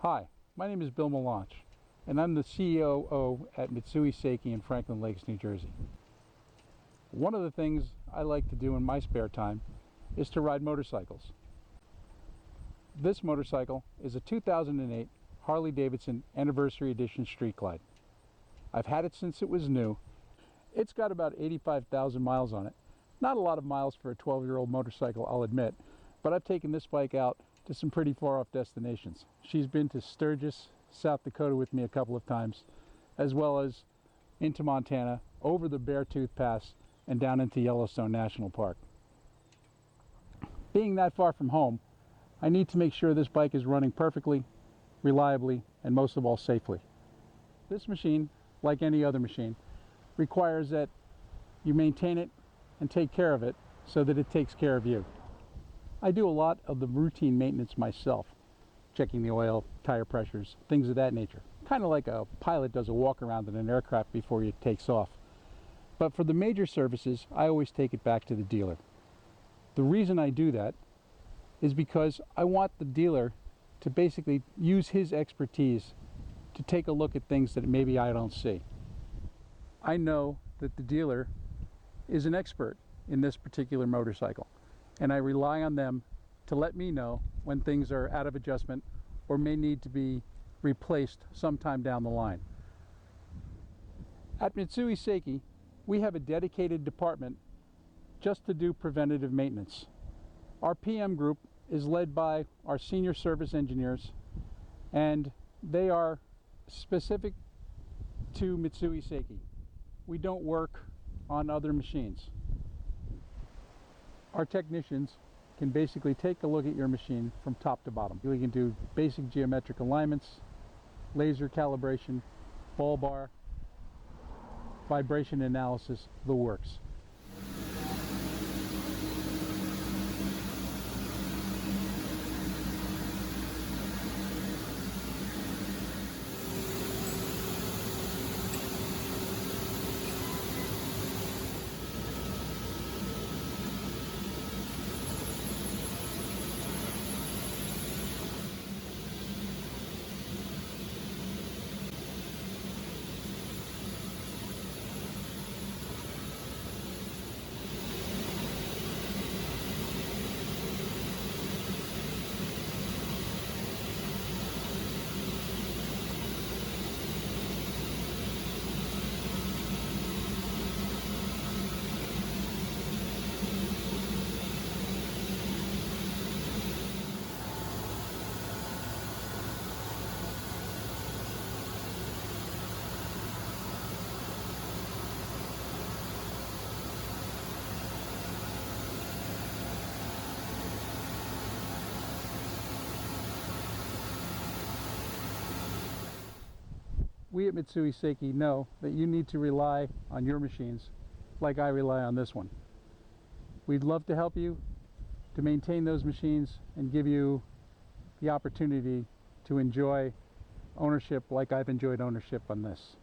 Hi, my name is Bill Malanche, and I'm the COO at Mitsui Seiki in Franklin Lakes, New Jersey. One of the things I like to do in my spare time is to ride motorcycles. This motorcycle is a 2008 Harley-Davidson Anniversary Edition Street Glide. I've had it since it was new. It's got about 85,000 miles on it. Not a lot of miles for a 12-year-old motorcycle, I'll admit, but I've taken this bike out to some pretty far-off destinations. She's been to Sturgis, South Dakota with me a couple of times, as well as into Montana, over the Beartooth Pass, and down into Yellowstone National Park. Being that far from home, I need to make sure this bike is running perfectly, reliably, and most of all safely. This machine, like any other machine, requires that you maintain it and take care of it so that it takes care of you. I do a lot of the routine maintenance myself, checking the oil, tire pressures, things of that nature. Kind of like a pilot does a walk around in an aircraft before it takes off. But for the major services, I always take it back to the dealer. The reason I do that is because I want the dealer to basically use his expertise to take a look at things that maybe I don't see. I know that the dealer is an expert in this particular motorcycle, and I rely on them to let me know when things are out of adjustment or may need to be replaced sometime down the line. At Mitsui Seiki, we have a dedicated department just to do preventative maintenance. Our PM group is led by our senior service engineers, and they are specific to Mitsui Seiki. We don't work on other machines. Our technicians can basically take a look at your machine from top to bottom. We can do basic geometric alignments, laser calibration, ball bar, vibration analysis, the works. We at Mitsui Seiki know that you need to rely on your machines like I rely on this one. We'd love to help you to maintain those machines and give you the opportunity to enjoy ownership like I've enjoyed ownership on this.